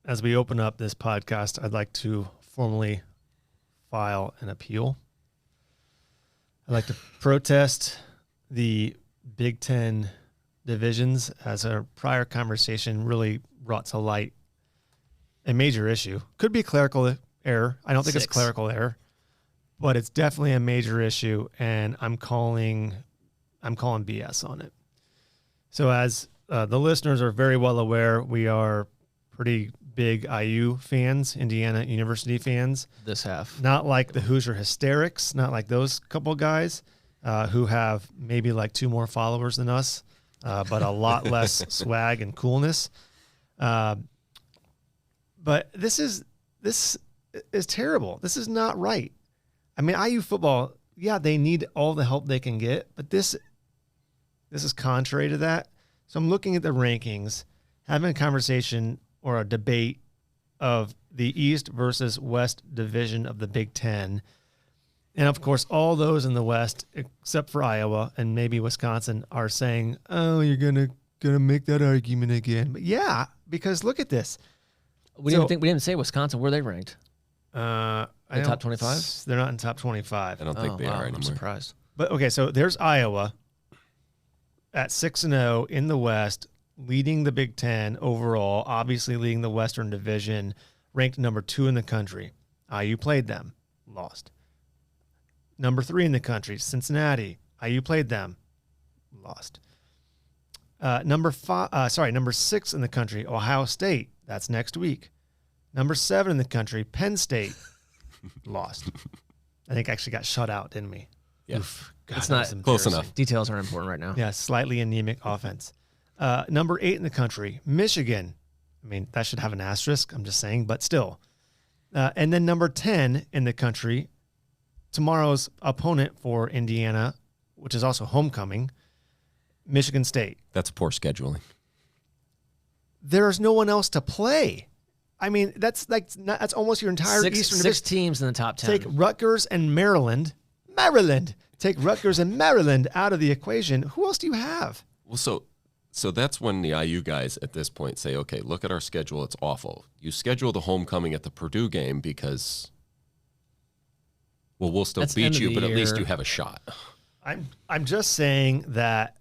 as we open up this podcast, I'd like to formally file an appeal. I'd like to protest the Big Ten divisions, as our prior conversation really brought to light a major issue. Could be clerical error. I don't think it's clerical error, but it's definitely a major issue, and I'm calling BS on it. So as the listeners are very well aware, we are pretty big IU fans, Indiana University fans. This half. Not like the Hoosier Hysterics, not like those couple guys who have maybe like 2 more followers than us, but a lot less swag and coolness. But this is terrible. This is not right. I mean, IU football, yeah, they need all the help they can get, but this is contrary to that. So I'm looking at the rankings, having a conversation or a debate of the East versus West division of the Big Ten. And of course, all those in the West, except for Iowa and maybe Wisconsin, are saying, "Oh, you're gonna make that argument again." But yeah, because look at this. We didn't say Wisconsin. Where are they ranked? In top 25? They're not in top 25. I don't think they are anymore. I'm surprised. But okay, so there's Iowa at 6-0 in the West, leading the Big Ten overall, obviously leading the Western Division, ranked number 2 in the country. IU played them, lost. Number 3 in the country, Cincinnati. IU played them, lost. Number 6 in the country, Ohio State. That's next week. Number 7 in the country, Penn State, lost. I think actually got shut out, didn't we? Yeah. Oof, God, it's not close enough. Details are important right now. Yeah, slightly anemic offense. Number 8 in the country, Michigan. I mean, that should have an asterisk, I'm just saying, but still. And then number 10 in the country, tomorrow's opponent for Indiana, which is also homecoming, Michigan State. That's poor scheduling. There's no one else to play. I mean, that's almost your entire Eastern Division. 6 teams in the top 10. Take Rutgers and Maryland. Take Rutgers and Maryland out of the equation. Who else do you have? Well, so that's when the IU guys at this point say, okay, look at our schedule. It's awful. You schedule the homecoming at the Purdue game because, well, we'll still beat you, but at least you have a shot. I'm just saying that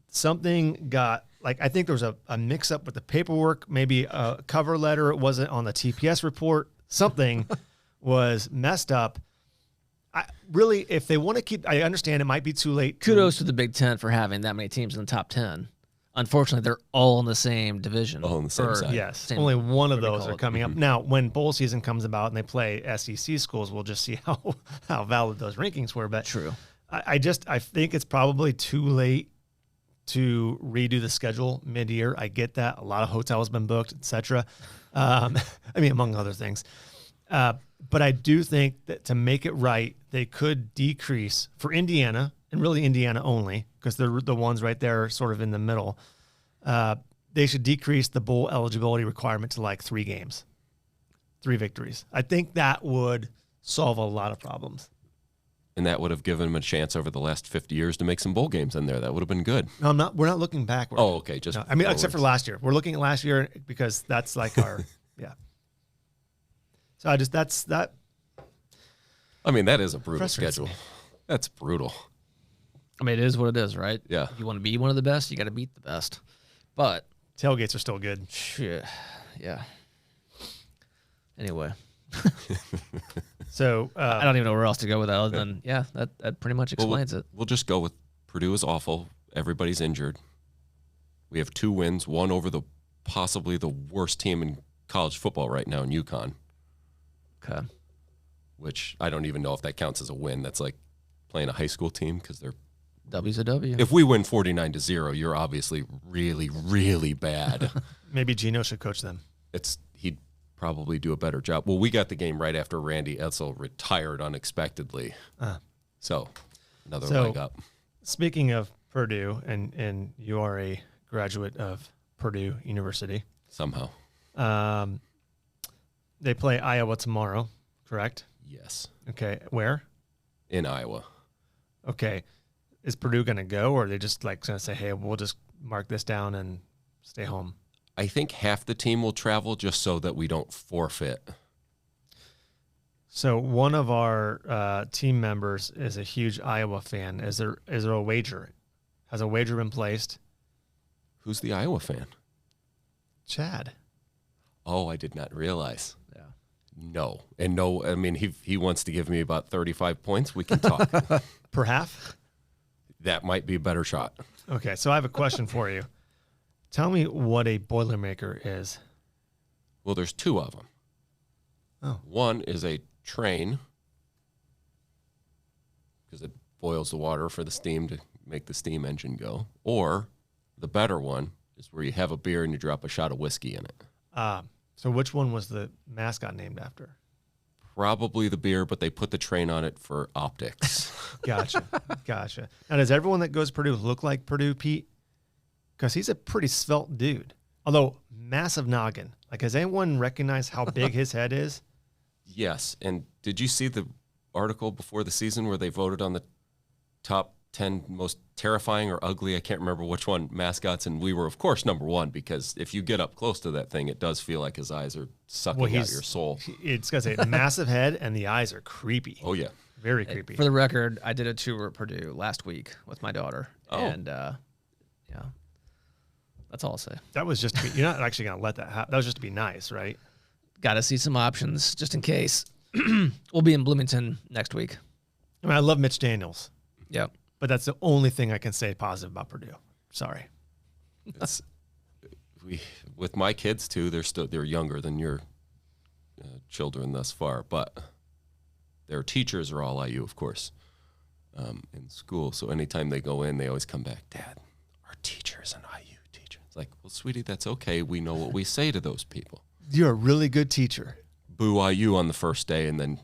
something got, like, I think there was a mix-up with the paperwork, maybe a cover letter. It wasn't on the TPS report. Something was messed up. Really, if they want to keep, I understand it might be too late. Kudos to the Big Ten for having that many teams in the top 10. Unfortunately, they're all in the same division. All on the same side. Yes, only one of those are coming up. Now, when bowl season comes about and they play SEC schools, we'll just see how valid those rankings were. But true. I think it's probably too late to redo the schedule mid-year. I get that. A lot of hotels been booked, etc. I mean, among other things. But I do think that to make it right, they could decrease for Indiana, and really Indiana only, because they're the ones right there sort of in the middle. They should decrease the bowl eligibility requirement to like 3 games, 3 victories. I think that would solve a lot of problems. And that would have given them a chance over the last 50 years to make some bowl games in there. That would have been good. No, we're not looking backward. Oh, okay. Just no, I mean, except for last year. We're looking at last year because that's like our, yeah. So that's that. I mean, that is a brutal schedule. That's brutal. I mean, it is what it is, right? Yeah. You want to be one of the best, you got to beat the best. But tailgates are still good. Yeah. Anyway. So I don't even know where else to go with that other than, that pretty much explains it. We'll just go with Purdue is awful. Everybody's injured. We have 2 wins, one over possibly the worst team in college football right now in UConn. Okay. Which I don't even know if that counts as a win. That's like playing a high school team because they're W's a W. If we win 49-0, you're obviously really, really bad. Maybe Gino should coach them. He'd probably do a better job. Well, we got the game right after Randy Edsel retired unexpectedly. So another leg up. Speaking of Purdue, and you are a graduate of Purdue University. Somehow. They play Iowa tomorrow, correct? Yes. Okay. Where? In Iowa. Okay. Is Purdue going to go, or are they just like going to say, hey, we'll just mark this down and stay home? I think half the team will travel just so that we don't forfeit. So one of our team members is a huge Iowa fan. Is there a wager? Has a wager been placed? Who's the Iowa fan? Chad. Oh, I did not realize. Yeah. No. And no, I mean, he wants to give me about 35 points. We can talk. Per half? That might be a better shot. Okay, so I have a question for you. Tell me what a Boilermaker is. Well, there's two of them. Oh. One is a train, because it boils the water for the steam to make the steam engine go. Or the better one is where you have a beer and you drop a shot of whiskey in it. So which one was the mascot named after? Probably the beer, but they put the train on it for optics. Gotcha. Now, does everyone that goes to Purdue look like Purdue, Pete? Because he's a pretty svelte dude. Although, massive noggin. Like, has anyone recognized how big his head is? Yes. And did you see the article before the season where they voted on the top 10 most terrifying or ugly, I can't remember which one, mascots? And we were, of course, number one, because if you get up close to that thing, it does feel like his eyes are sucking out your soul. It's got a massive head, and the eyes are creepy. Oh, yeah. Very creepy. For the record, I did a tour at Purdue last week with my daughter. Oh. And, yeah, that's all I'll say. That was just to be, you're not actually going to let that happen. That was just to be nice, right? Got to see some options just in case. We'll be in Bloomington next week. I mean, I love Mitch Daniels, Yep. but that's the only thing I can say positive about Purdue. Sorry. With my kids, too, they're younger than your children thus far, but their teachers are all IU, of course, in school. So anytime they go in, they always come back, Dad, our teacher is an IU teacher. It's like, well, sweetie, that's okay. We know what we say to those people. You're a really good teacher. Boo IU on the first day, and then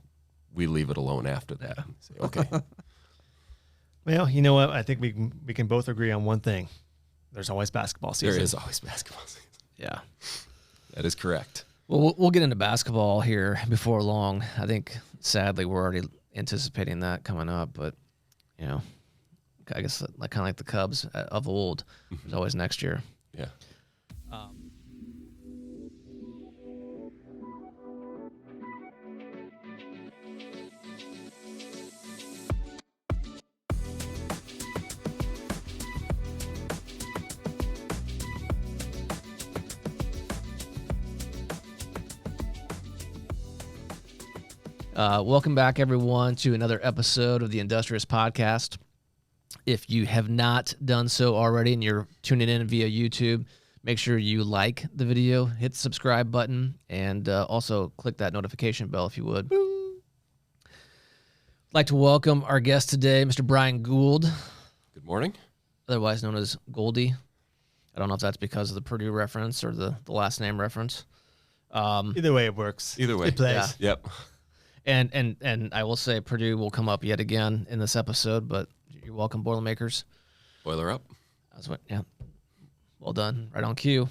we leave it alone after that. Yeah. Say, okay. Well, you know what? I think we can both agree on one thing. There's always basketball season. There is always basketball season. Yeah. That is correct. Well, we'll get into basketball here before long. I think, sadly, we're already anticipating that coming up. But, you know, I guess like kind of like the Cubs of old. There's always next year. Yeah. Welcome back, everyone, to another episode of the Industrious Podcast. If you have not done so already and you're tuning in via YouTube, make sure you like the video, hit the subscribe button, and also click that notification bell if you would. I'd like to welcome our guest today, Mr. Brian Gould, Good morning. otherwise known as Goldie. I don't know if that's because of the Purdue reference or the last name reference. Either way, it works. Either way. It plays. Yeah. Yep. And I will say Purdue will come up yet again in this episode, but you're welcome, Boilermakers. Boiler up. Yeah. Well done. Right on cue.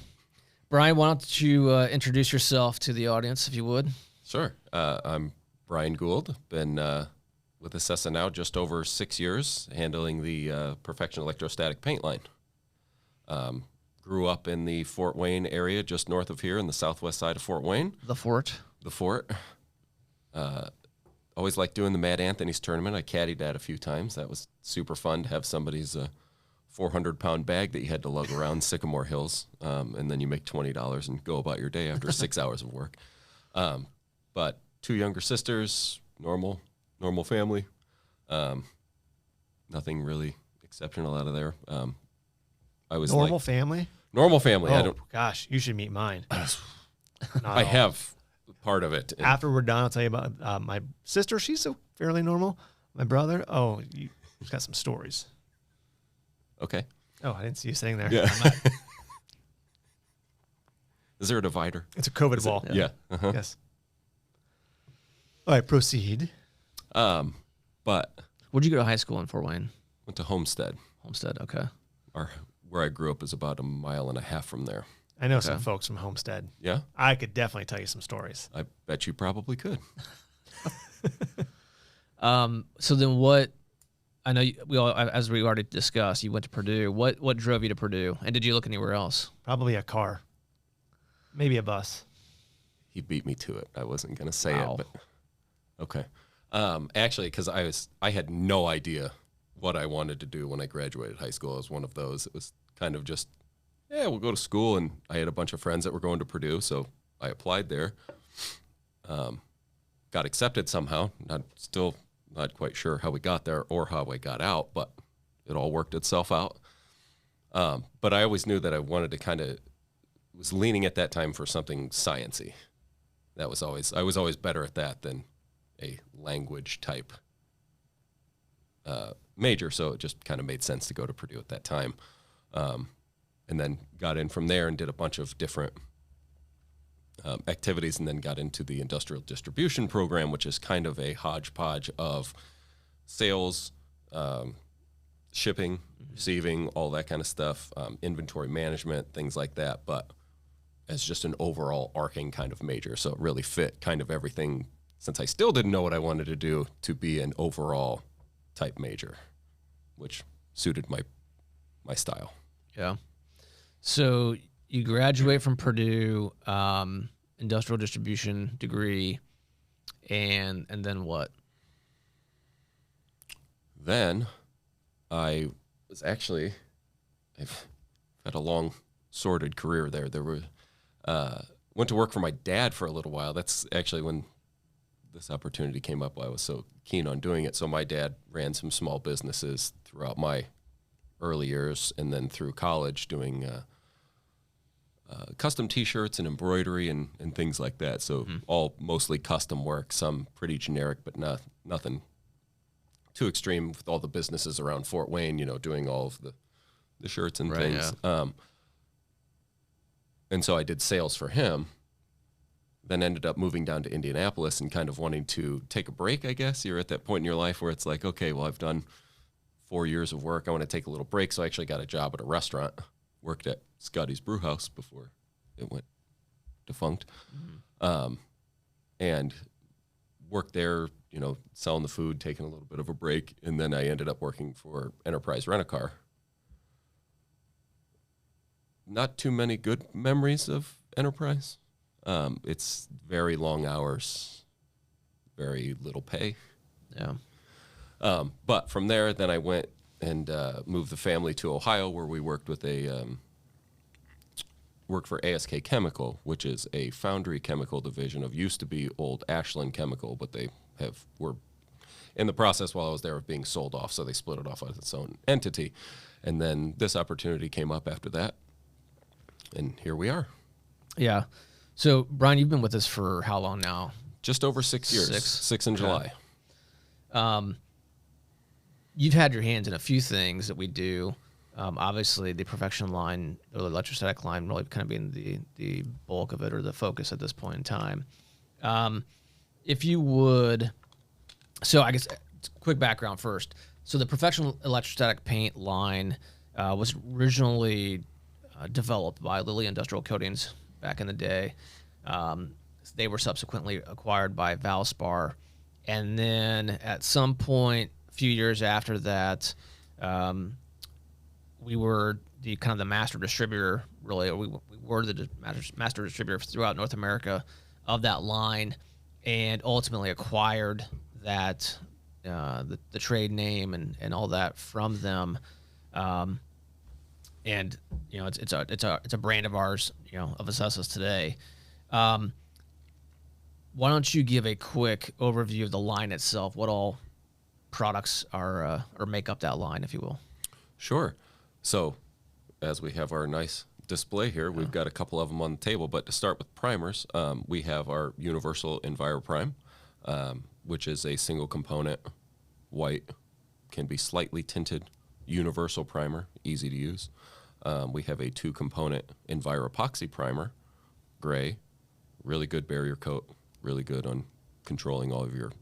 Brian, why don't you introduce yourself to the audience, if you would? Sure. I'm Brian Gould. Been with Accessa now just over 6 years, handling the Perfection Electrostatic Paint line. Grew up in the Fort Wayne area, just north of here in the southwest side of Fort Wayne. The Fort. The Fort. Always liked doing the Mad Anthony's tournament. I caddied that a few times. That was super fun to have somebody's 400-pound bag that you had to lug around Sycamore Hills, and then you make $20 and go about your day after 6 hours of work. But 2 younger sisters, normal family. Nothing really exceptional out of there. I was Normal family? Normal family. Oh, gosh, you should meet mine. I have part of it. After we're done, I'll tell you about my sister. She's so fairly normal. My brother, he's got some stories. Okay. Oh, I didn't see you sitting there. Yeah. Is there a divider? It's a COVID ball. Yeah. Uh-huh. Yes. All right, proceed. But Where'd you go to high school in Fort Wayne? went to Homestead. Homestead, okay. Where I grew up is about 1.5 miles from there. I know some folks from Homestead. Yeah? I could definitely tell you some stories. I bet you probably could. So then what, I know as we already discussed, you went to Purdue. What drove you to Purdue? And did you look anywhere else? Probably a car. Maybe a bus. He beat me to it. I wasn't going to say Wow. it, but okay. Actually, because I had no idea what I wanted to do when I graduated high school. I was one of those. It was kind of just, yeah, we'll go to school, and I had a bunch of friends that were going to Purdue, so I applied there. Got accepted somehow. Still not quite sure how we got there or how I got out, but it all worked itself out. But I always knew that I wanted to was leaning at that time for something sciencey. I was always better at that than a language type major, so it just kind of made sense to go to Purdue at that time. And then got in from there and did a bunch of different activities, and then got into the industrial distribution program, which is kind of a hodgepodge of sales, shipping, receiving, all that kind of stuff, inventory management, things like that, but as just an overall arcing kind of major. So it really fit kind of everything, since I still didn't know what I wanted to do, to be an overall type major, which suited my style. Yeah. So you graduate from Purdue, industrial distribution degree, and then what? Then I've had a long, sordid career there. Went to work for my dad for a little while. That's actually when this opportunity came up. I was so keen on doing it. So my dad ran some small businesses throughout my early years, and then through college doing custom T-shirts and embroidery and things like that. So all mostly custom work, some pretty generic, but nothing too extreme, with all the businesses around Fort Wayne, doing all of the shirts and things. Yeah. And so I did sales for him, then ended up moving down to Indianapolis and kind of wanting to take a break, I guess. You're at that point in your life where it's like, okay, well, I've done 4 years of work. I want to take a little break. So I actually got a job at a restaurant, worked at Scotty's Brew House before it went defunct, and worked there, selling the food, taking a little bit of a break. And then I ended up working for Enterprise Rent-A-Car. Not too many good memories of Enterprise. It's very long hours, very little pay. Yeah. But from there, then I went and moved the family to Ohio, where we worked with worked for ASK Chemical, which is a foundry chemical division of used to be old Ashland Chemical, but they were in the process while I was there of being sold off, so they split it off as its own entity. And then this opportunity came up after that, and here we are. Yeah. So, Brian, you've been with us for how long now? Just over 6 years. Six in July. You've had your hands in a few things that we do. Obviously, the perfection line, or the electrostatic line, really kind of being the bulk of it, or the focus at this point in time. If you would, so I guess quick background first. So the perfection electrostatic paint line was originally developed by Lilly Industrial Coatings back in the day. They were subsequently acquired by Valspar, and then at some point, a few years after that, we were the master distributor, really. We were the master distributor throughout North America of that line, and ultimately acquired that the trade name and all that from them. And it's a brand of ours, of Accessa's today. Why don't you give a quick overview of the line itself? What all products are or make up that line, if you will? Sure. So, as we have our nice display here, we've got a couple of them on the table. But to start with primers, we have our Universal Enviro Prime, which is a single component, white, can be slightly tinted, universal primer, easy to use. We have a 2-component Enviro Epoxy Primer, gray, really good barrier coat, really good on controlling all of your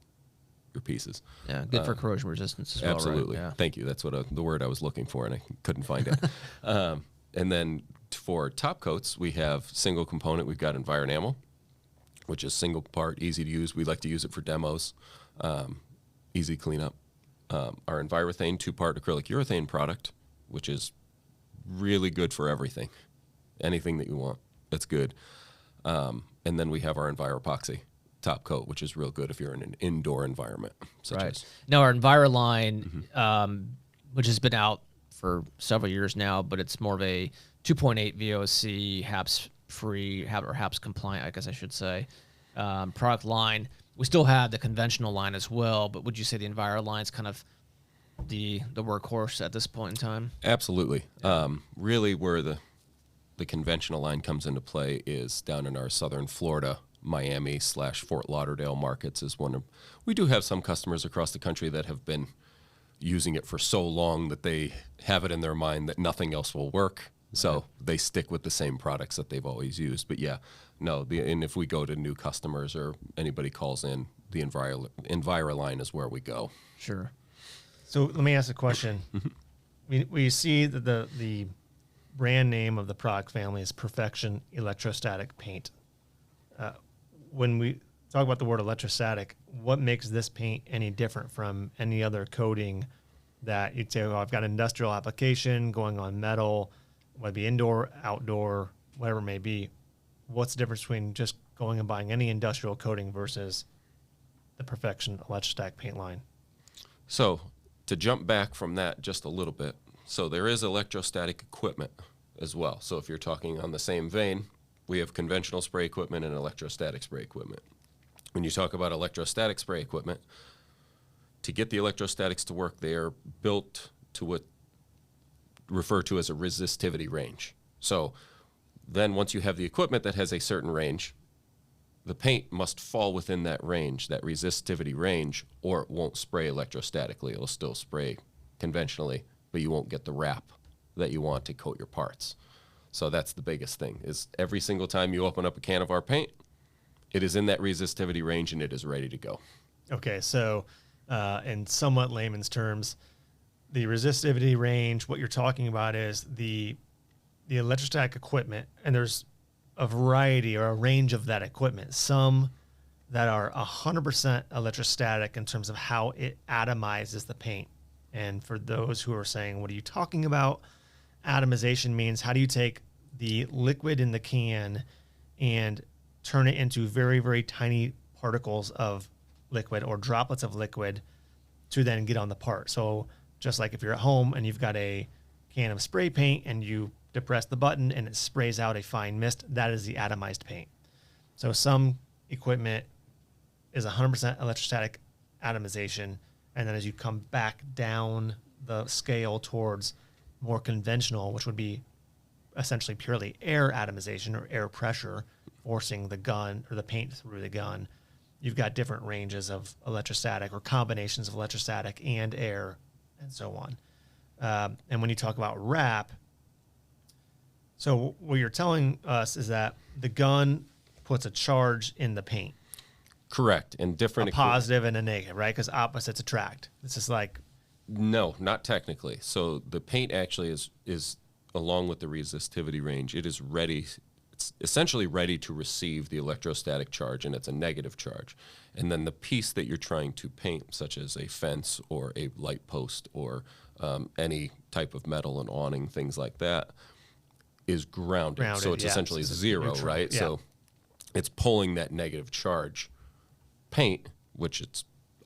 pieces. Yeah, good for corrosion resistance as well, absolutely. Right? Yeah. Thank you. That's the word I was looking for, and I couldn't find it. And then for top coats, we have single component. We've got Enviro Enamel, which is single part, easy to use. We like to use it for demos, easy cleanup. Our Envirothane 2-part acrylic urethane product, which is really good for everything. Anything that you want, that's good. And then we have our Enviro Epoxy top coat, which is real good if you're in an indoor environment. Now, our Enviro Line, which has been out for several years now, but it's more of a 2.8 VOC, HAPS free, or HAPS compliant, I guess I should say, product line. We still have the conventional line as well, but would you say the Enviro Line is kind of the workhorse at this point in time? Absolutely. Really where the conventional line comes into play is down in our southern Florida, Miami/Fort Lauderdale markets is one of, we do have some customers across the country that have been using it for so long that they have it in their mind that nothing else will work. So they stick with the same products that they've always used. But and if we go to new customers or anybody calls in, the Enviro Line is where we go. Sure. So let me ask a question. We see that the brand name of the product family is Perfection Electrostatic Paint. When we talk about the word electrostatic, what makes this paint any different from any other coating that you'd say, oh, I've got industrial application going on metal, whether it be indoor, outdoor, whatever it may be? What's the difference between just going and buying any industrial coating versus the Perfection Electrostatic Paint line? So to jump back from that just a little bit, so there is electrostatic equipment as well. So if you're talking on the same vein, we have conventional spray equipment and electrostatic spray equipment. When you talk about electrostatic spray equipment, to get the electrostatics to work, they are built to what referred to as a resistivity range. So then once you have the equipment that has a certain range, the paint must fall within that range, that resistivity range, or it won't spray electrostatically. It'll still spray conventionally, but you won't get the wrap that you want to coat your parts. So that's the biggest thing, is every single time you open up a can of our paint, it is in that resistivity range and it is ready to go. Okay, so in somewhat layman's terms, the resistivity range, what you're talking about is the electrostatic equipment, and there's a variety or a range of that equipment. Some that are 100% electrostatic in terms of how it atomizes the paint. And for those who are saying, what are you talking about? Atomization means how do you take the liquid in the can and turn it into very, very tiny particles of liquid or droplets of liquid to then get on the part. So just like if you're at home and you've got a can of spray paint and you depress the button and it sprays out a fine mist, that is the atomized paint. So some equipment is 100% electrostatic atomization, and then as you come back down the scale towards more conventional, which would be essentially purely air atomization or air pressure, forcing the gun or the paint through the gun, you've got different ranges of electrostatic or combinations of electrostatic and air and so on. And when you talk about wrap, so what you're telling us is that the gun puts a charge in the paint. Correct. And different a positive and a negative, right? Because opposites attract. This is like... No, not technically. So the paint actually is along with the resistivity range, it is ready. It's essentially ready to receive the electrostatic charge, and it's a negative charge. And then the piece that you're trying to paint, such as a fence or a light post or any type of metal and awning, things like that, is grounded. So it's essentially zero, neutral, right? Yeah. So it's pulling that negative charge paint, which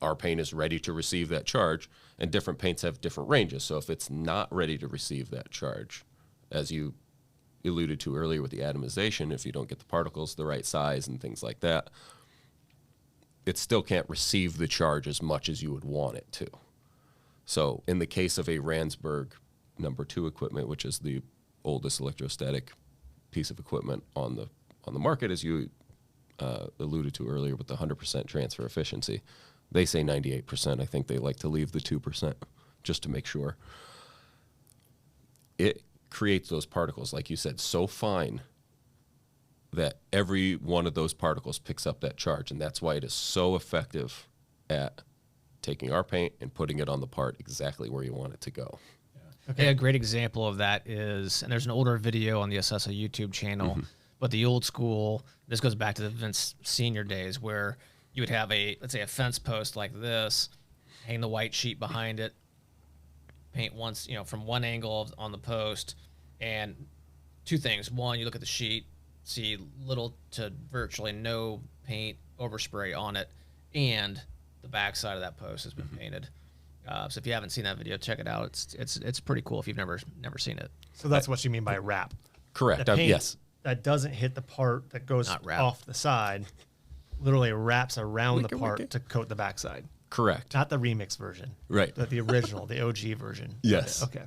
our paint is ready to receive that charge, and different paints have different ranges. So if it's not ready to receive that charge, as you alluded to earlier with the atomization, if you don't get the particles the right size and things like that, it still can't receive the charge as much as you would want it to. So in the case of a Ransburg number 2 equipment, which is the oldest electrostatic piece of equipment on the market, as you alluded to earlier with the 100% transfer efficiency, they say 98%. I think they like to leave the 2% just to make sure. It creates those particles, like you said, so fine that every one of those particles picks up that charge, and that's why it is so effective at taking our paint and putting it on the part exactly where you want it to go. Okay, a great example of that is, and there's an older video on the Accessa YouTube channel, but the old school, this goes back to the Vince Senior days, where you would have let's say a fence post like this, hang the white sheet behind it, paint once, from one angle on the post, and two things. One, you look at the sheet, see little to virtually no paint overspray on it, and the backside of that post has been painted. So if you haven't seen that video, check it out. It's pretty cool if you've never seen it. So that's what you mean by wrap. Correct. The paint Yes. that doesn't hit the part that goes off the side literally wraps around the part to coat the backside. Correct. Not the remix version. Right. But the original, the OG version. Yes. Okay.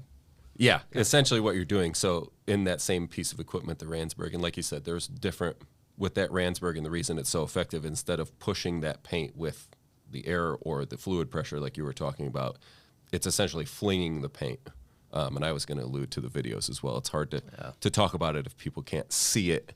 Yeah, essentially what you're doing. So in that same piece of equipment, the Ransberg, and like you said, there's different with that Ransberg, and the reason it's so effective, instead of pushing that paint with the air or the fluid pressure like you were talking about, it's essentially flinging the paint. And I was going to allude to the videos as well. It's hard to talk about it if people can't see it.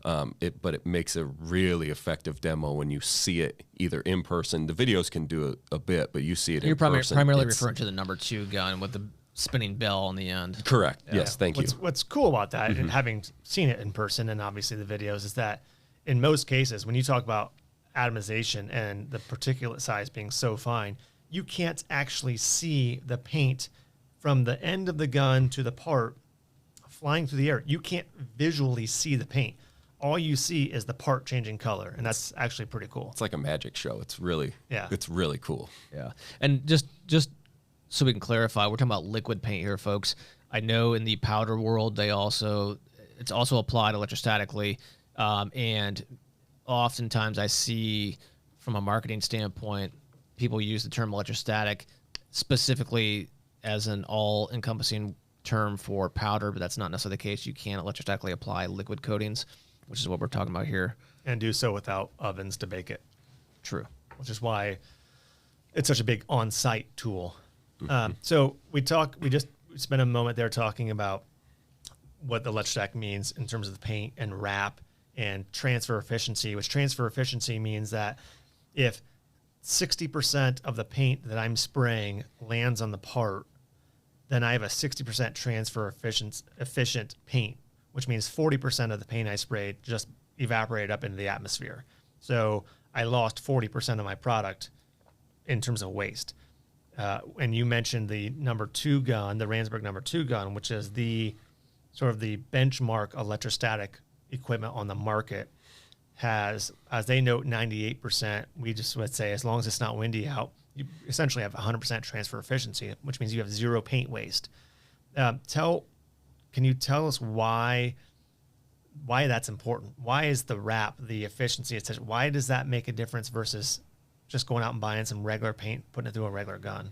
But it makes a really effective demo when you see it either in person. The videos can do a bit, but you see it in person. You're primarily referring to the number 2 gun with the spinning bell on the end. Correct. Yeah. Yes, thank you. What's cool about that, and having seen it in person and obviously the videos, is that in most cases, when you talk about atomization and the particulate size being so fine, you can't actually see the paint from the end of the gun to the part flying through the air. You can't visually see the paint. All you see is the part changing color, and that's actually pretty cool. It's like a magic show. It's really cool. Yeah. And just so we can clarify, we're talking about liquid paint here, folks. I know in the powder world, it's also applied electrostatically, and oftentimes I see, from a marketing standpoint, people use the term electrostatic specifically as an all-encompassing term for powder, but that's not necessarily the case. You can electrostatically apply liquid coatings, which is what we're talking about here. And do so without ovens to bake it. True. Which is why it's such a big on-site tool. So we spent a moment there talking about what the electrostatic means in terms of the paint and wrap and transfer efficiency, which transfer efficiency means that if 60% of the paint that I'm spraying lands on the part, then I have a 60% transfer efficient paint, which means 40% of the paint I sprayed just evaporated up into the atmosphere. So I lost 40% of my product in terms of waste. And you mentioned the number 2 gun, the Ransberg number 2 gun, which is the sort of the benchmark electrostatic equipment on the market, has, as they note, 98%. We just would say, as long as it's not windy out, you essentially have 100% transfer efficiency, which means you have 0 paint waste. Can you tell us why that's important? Why is the wrap, the efficiency, etc.? Why does that make a difference versus just going out and buying some regular paint, putting it through a regular gun?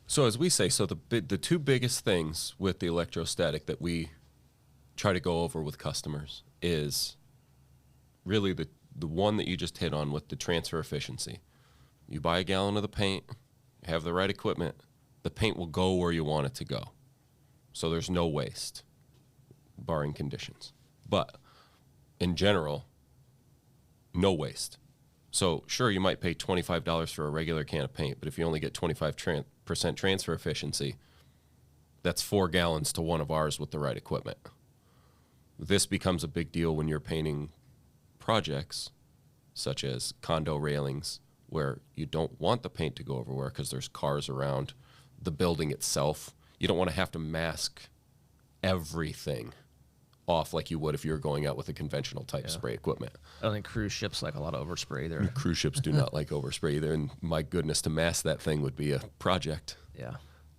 So as we say, the 2 biggest things with the electrostatic that we try to go over with customers is really the one that you just hit on with the transfer efficiency. You buy a gallon of the paint, you have the right equipment, the paint will go where you want it to go. So there's no waste, barring conditions. But in general, no waste. So sure, you might pay $25 for a regular can of paint, but if you only get 25% transfer efficiency, that's 4 gallons to one of ours with the right equipment. This becomes a big deal when you're painting projects such as condo railings, where you don't want the paint to go everywhere because there's cars around the building itself. You don't want to have to mask everything off like you would if you were going out with a conventional type spray equipment. I don't think cruise ships like a lot of overspray there. Cruise ships do not like overspray either, and my goodness, to mask that thing would be a project. Yeah.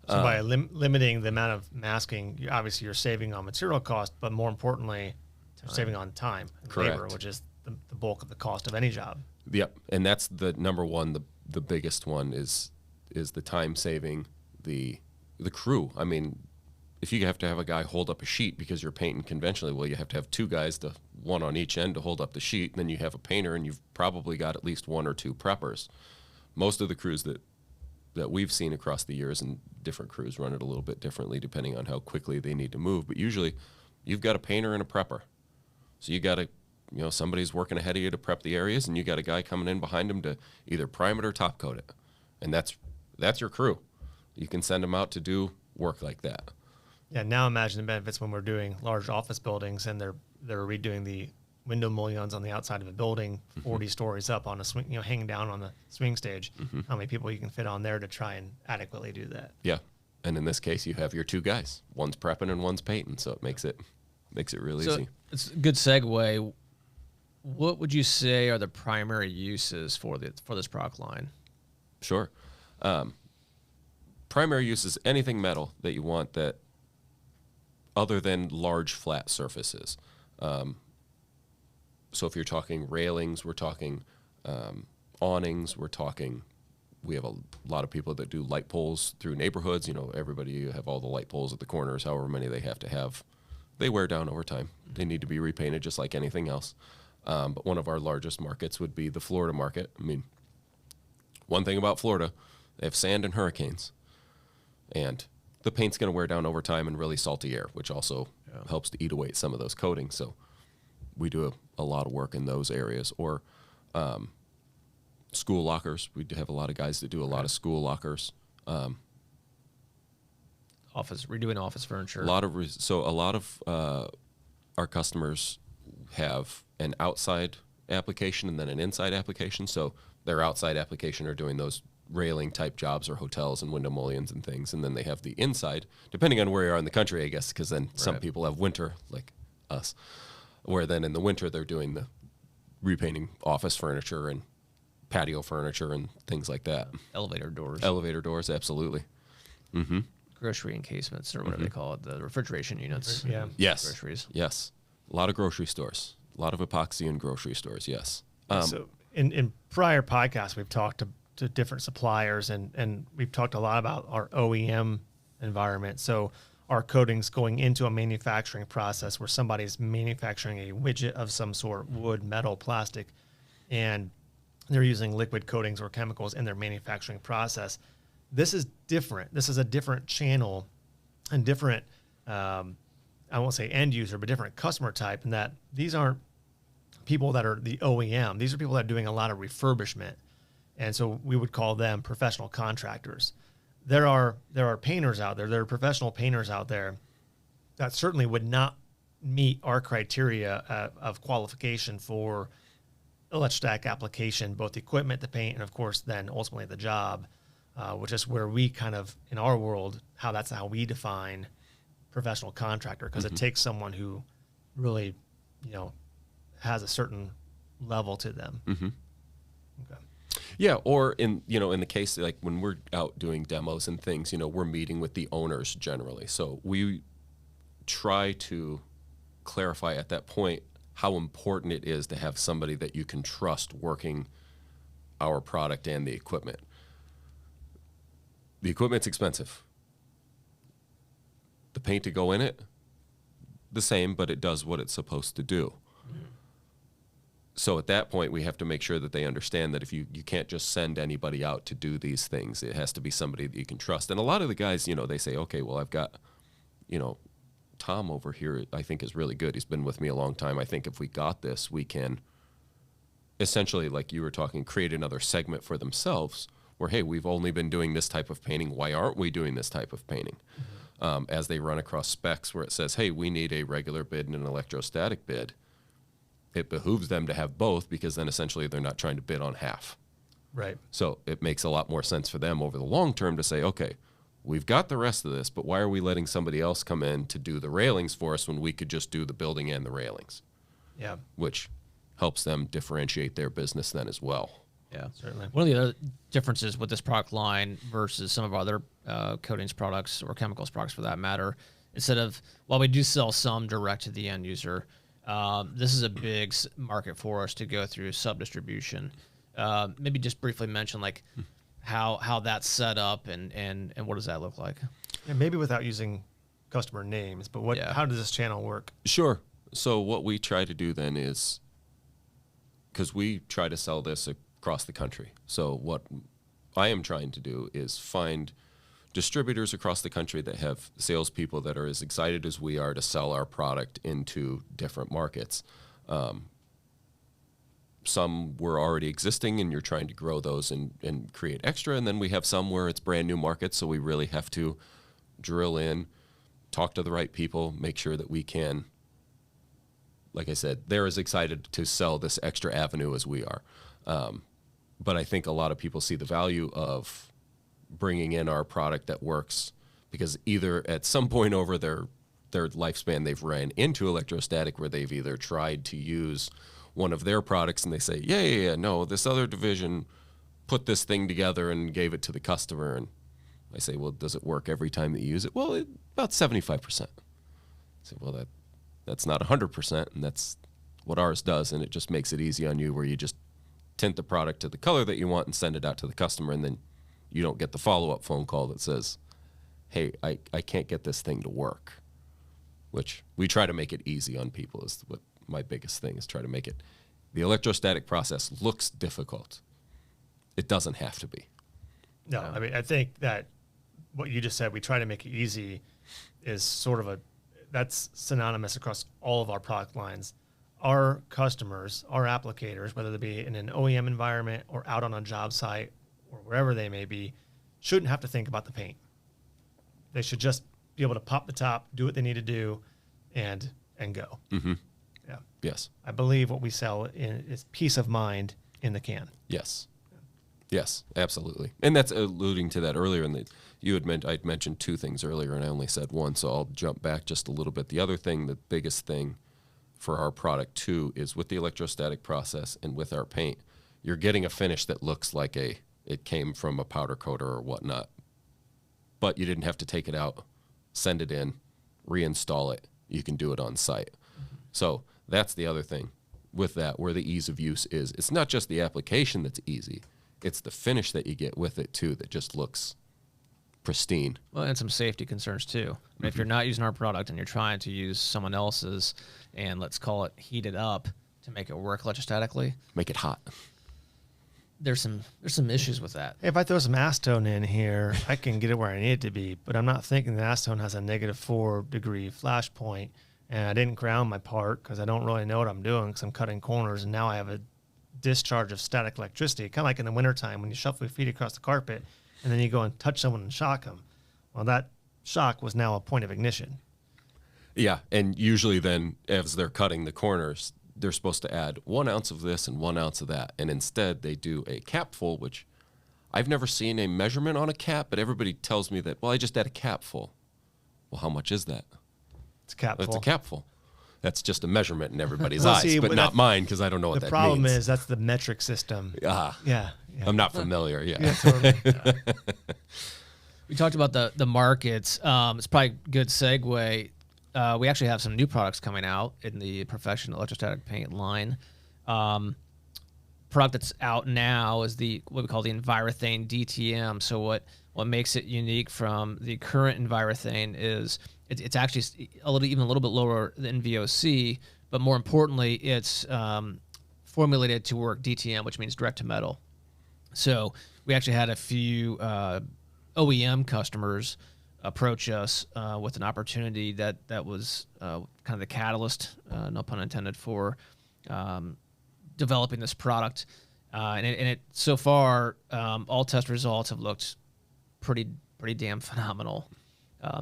So by limiting the amount of masking, obviously you're saving on material cost, but more importantly, you're saving on time and labor, which is the bulk of the cost of any job. Yep, and that's the number one, the biggest one is the time saving, the crew. I mean, if you have to have a guy hold up a sheet because you're painting conventionally, well, you have to have 2 guys, one on each end to hold up the sheet, and then you have a painter, and you've probably got at least 1 or 2 preppers. Most of the crews that we've seen across the years, and different crews run it a little bit differently depending on how quickly they need to move, but usually you've got a painter and a prepper. So you got to, somebody's working ahead of you to prep the areas, and you got a guy coming in behind them to either prime it or top coat it. And that's your crew. You can send them out to do work like that. Yeah, now imagine the benefits when we're doing large office buildings and they're redoing the window mullions on the outside of a building, 40 stories up on a swing, hanging down on the swing stage. How many people you can fit on there to try and adequately do that? Yeah, and in this case, you have your 2 guys. One's prepping and one's painting, so it makes it Makes it real So easy. it's a good segue. What would you say are the primary uses for this product line? Sure. Primary use is anything metal that you want that other than large flat surfaces. So if you're talking railings, we're talking awnings, we have a lot of people that do light poles through neighborhoods. You know, everybody have all the light poles at the corners, however many they have to have. They wear down over time. They need to be repainted just like anything else. But one of our largest markets would be the Florida market. I mean, one thing about Florida, they have sand and hurricanes. And the paint's going to wear down over time in really salty air, which also helps to eat away some of those coatings. So we do a lot of work in those areas. Or school lockers. We do have a lot of guys that do a lot of school lockers. Redoing office furniture. A lot of our customers have an outside application and then an inside application. So their outside application are doing those railing type jobs or hotels and window mullions and things. And then they have the inside, depending on where you are in the country, I guess, because then some people have winter, like us, where then in the winter they're doing the repainting office furniture and patio furniture and things like that. Elevator doors. Absolutely. Mm-hmm. Grocery encasements or whatever they call it, the refrigeration units. Yeah. Yes. Groceries. Yes. A lot of grocery stores. A lot of epoxy in grocery stores, yes. So in prior podcasts, we've talked to different suppliers, and we've talked a lot about our OEM environment. So our coatings going into a manufacturing process where somebody's manufacturing a widget of some sort, wood, metal, plastic, and they're using liquid coatings or chemicals in their manufacturing process. This is different. This is a different channel and different, I won't say end user, but different customer type, in that these aren't people that are the OEM. These are people that are doing a lot of refurbishment. And so we would call them professional contractors. There are painters out there. There are professional painters out there that certainly would not meet our criteria of qualification for electrostatic application, both the equipment, the paint, and of course then ultimately the job, which is where we kind of, in our world, that's how we define professional contractor, because it takes someone who really, has a certain level to them. Mm-hmm. Okay. Yeah, or in the case like when we're out doing demos and things, we're meeting with the owners generally. So we try to clarify at that point how important it is to have somebody that you can trust working our product and the equipment. The equipment's expensive. The paint to go in it, the same, but it does what it's supposed to do. So at that point, we have to make sure that they understand that if you can't just send anybody out to do these things, it has to be somebody that you can trust. And a lot of the guys, they say, okay, well, I've got, Tom over here, I think is really good. He's been with me a long time. I think if we got this, we can essentially, like you were talking, create another segment for themselves where, hey, we've only been doing this type of painting. Why aren't we doing this type of painting? As they run across specs where it says, hey, we need a regular bid and an electrostatic bid. It behooves them to have both, because then essentially they're not trying to bid on half. Right. So it makes a lot more sense for them over the long term to say, okay, we've got the rest of this, but why are we letting somebody else come in to do the railings for us when we could just do the building and the railings? Yeah. Which helps them differentiate their business then as well. Yeah, certainly. One of the other differences with this product line versus some of our other coatings products or chemicals products for that matter, while we do sell some direct to the end user, this is a big market for us to go through sub-distribution. Maybe just briefly mention how that's set up and what does that look like? And maybe without using customer names, but how does this channel work? Sure. So what we try to do then is, because we try to sell this across the country. So what I am trying to do is find distributors across the country that have salespeople that are as excited as we are to sell our product into different markets. Some were already existing and you're trying to grow those and create extra. And then we have some where it's brand new markets. So we really have to drill in, talk to the right people, make sure that we can, like I said, they're as excited to sell this extra avenue as we are. But I think a lot of people see the value of bringing in our product that works, because either at some point over their their lifespan they've ran into electrostatic where they've either tried to use one of their products and they say, yeah, no, this other division put this thing together and gave it to the customer. And I say, well, does it work every time that you use it? Well, about 75%. I say, well, that's not 100%, and that's what ours does, and it just makes it easy on you where you just tint the product to the color that you want and send it out to the customer, and then you don't get the follow-up phone call that says, hey, I can't get this thing to work, which we try to make it easy on people is what my biggest thing is, try to make it. The electrostatic process looks difficult. It doesn't have to be. No, I mean, I think that what you just said, we try to make it easy, is sort of that's synonymous across all of our product lines. Our customers, our applicators, whether they be in an OEM environment or out on a job site or wherever they may be, shouldn't have to think about the paint. They should just be able to pop the top, do what they need to do, and go. Mm-hmm. Yeah. Yes. I believe what we sell is peace of mind in the can. Yes. Yes, absolutely. And that's alluding to that earlier. And I'd mentioned two things earlier, and I only said one, so I'll jump back just a little bit. The other thing, the biggest thing for our product too, is with the electrostatic process and with our paint, you're getting a finish that looks like it came from a powder coater or whatnot. But you didn't have to take it out, send it in, reinstall it. You can do it on site. Mm-hmm. So that's the other thing with that, where the ease of use is. It's not just the application that's easy. It's the finish that you get with it, too, that just looks pristine. Well, and some safety concerns, too. I mean, if you're not using our product and you're trying to use someone else's and let's call it heat it up to make it work electrostatically. Make it hot. There's some issues with that. Hey, if I throw some acetone in here, I can get it where I need it to be, but I'm not thinking the acetone has a -4 degree flash point, and I didn't ground my part because I don't really know what I'm doing because I'm cutting corners, and now I have a discharge of static electricity, kind of like in the wintertime when you shuffle your feet across the carpet and then you go and touch someone and shock them. Well, that shock was now a point of ignition. Yeah, and usually then as they're cutting the corners, they're supposed to add 1 ounce of this and 1 ounce of that. And instead they do a capful, which I've never seen a measurement on a cap, but everybody tells me that, well, I just add a capful. Well, how much is that? It's a capful. It's a capful. That's just a measurement in everybody's eyes, but not mine because I don't know what that means. The problem is that's the metric system. Yeah. I'm not familiar. Yeah. Yeah. We talked about the markets. It's probably a good segue. We actually have some new products coming out in the professional electrostatic paint line. Product that's out now is what we call the Envirothane DTM. So what makes it unique from the current Envirothane is it's actually even a little bit lower than VOC, but more importantly, it's formulated to work DTM, which means direct to metal. So we actually had a few OEM customers approach us with an opportunity that was kind of the catalyst, no pun intended, for developing this product. And it so far, all test results have looked pretty damn phenomenal.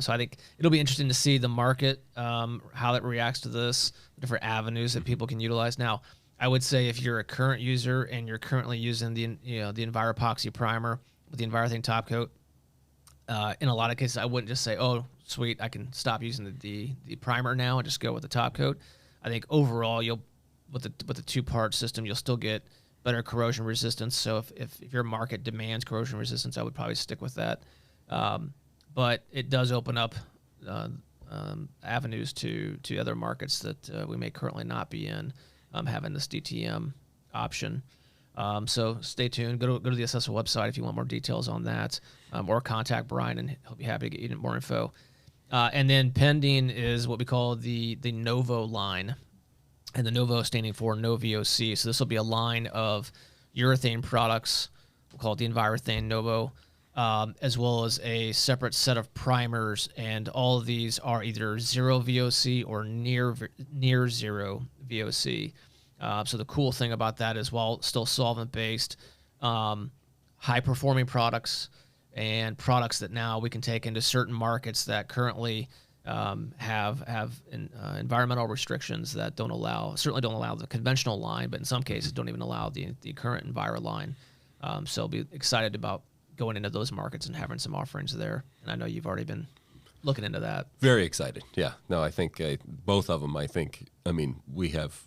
So I think it'll be interesting to see the market, how it reacts to this, the different avenues that people can utilize. Now, I would say if you're a current user and you're currently using the Enviro epoxy primer with the Envirothane top coat, in a lot of cases, I wouldn't just say, oh, sweet, I can stop using the primer now and just go with the top coat. I think overall, with the two-part system, you'll still get better corrosion resistance. So if your market demands corrosion resistance, I would probably stick with that. But it does open up avenues to other markets that we may currently not be in, having this DTM option. So stay tuned. Go to the Accessa website if you want more details on that, or contact Brian, and he'll be happy to get you more info. And then pending is what we call the Novo line, and the Novo standing for no VOC. So this will be a line of urethane products. We'll call it the Envirothane Novo, as well as a separate set of primers, and all of these are either 0 VOC or near 0 VOC. So the cool thing about that is, while still solvent-based, high-performing products and products that now we can take into certain markets that currently have environmental restrictions that certainly don't allow the conventional line, but in some cases don't even allow the current Enviro line. So I'll be excited about going into those markets and having some offerings there. And I know you've already been looking into that. Very excited. Yeah. No, I think both of them. We have,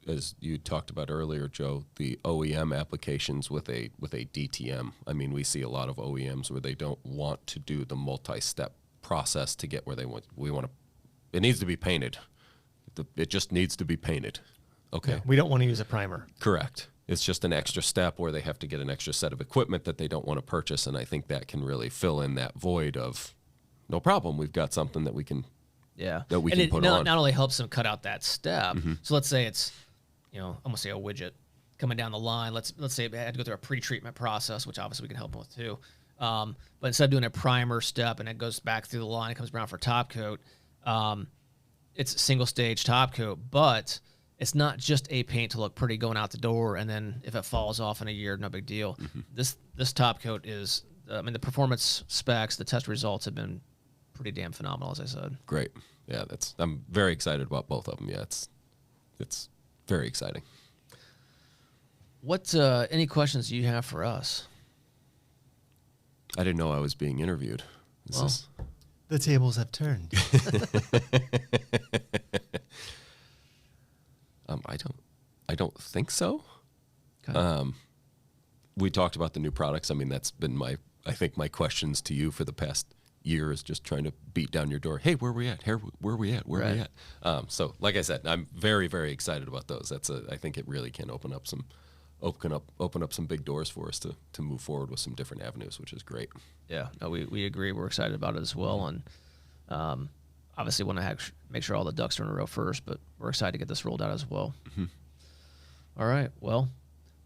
as you talked about earlier, Joe, the OEM applications with a DTM. I mean, we see a lot of OEMs where they don't want to do the multi-step process to get where we want to. It needs to be painted. It just needs to be painted. Okay. Yeah, we don't want to use a primer. Correct. It's just an extra step where they have to get an extra set of equipment that they don't want to purchase, and I think that can really fill in that void of, no problem, we've got something that we can put on. Not only helps them cut out that step. So let's say it's, I'm gonna say a widget coming down the line. Let's say it had to go through a pre-treatment process, which obviously we can help them with too. But instead of doing a primer step and it goes back through the line, it comes around for top coat. It's a single stage top coat, but it's not just a paint to look pretty going out the door, and then if it falls off in a year, no big deal. This top coat is, the performance specs, the test results have been pretty damn phenomenal, as I said. Great. Yeah, I'm very excited about both of them. Yeah, it's very exciting. What any questions do you have for us? I didn't know I was being interviewed. The tables have turned. I don't think so. Okay. We talked about the new products. I mean, that's been my questions to you for the past year is just trying to beat down your door. Hey, where are we at? Where are we at? Where are we at? So like I said, I'm very, very excited about those. I think it really can open up some big doors for us to move forward with some different avenues, which is great. Yeah, no, we agree. We're excited about it as well, and obviously want to make sure all the ducks are in a row first, but we're excited to get this rolled out as well. All right, well,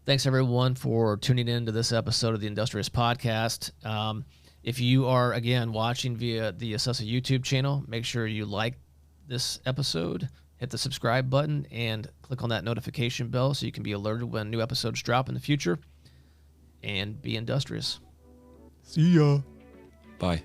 thanks everyone for tuning in to this episode of the Industrious Podcast. If you are, again, watching via the Accessa YouTube channel, make sure you like this episode, hit the subscribe button, and click on that notification bell so you can be alerted when new episodes drop in the future. And be industrious. See ya. Bye.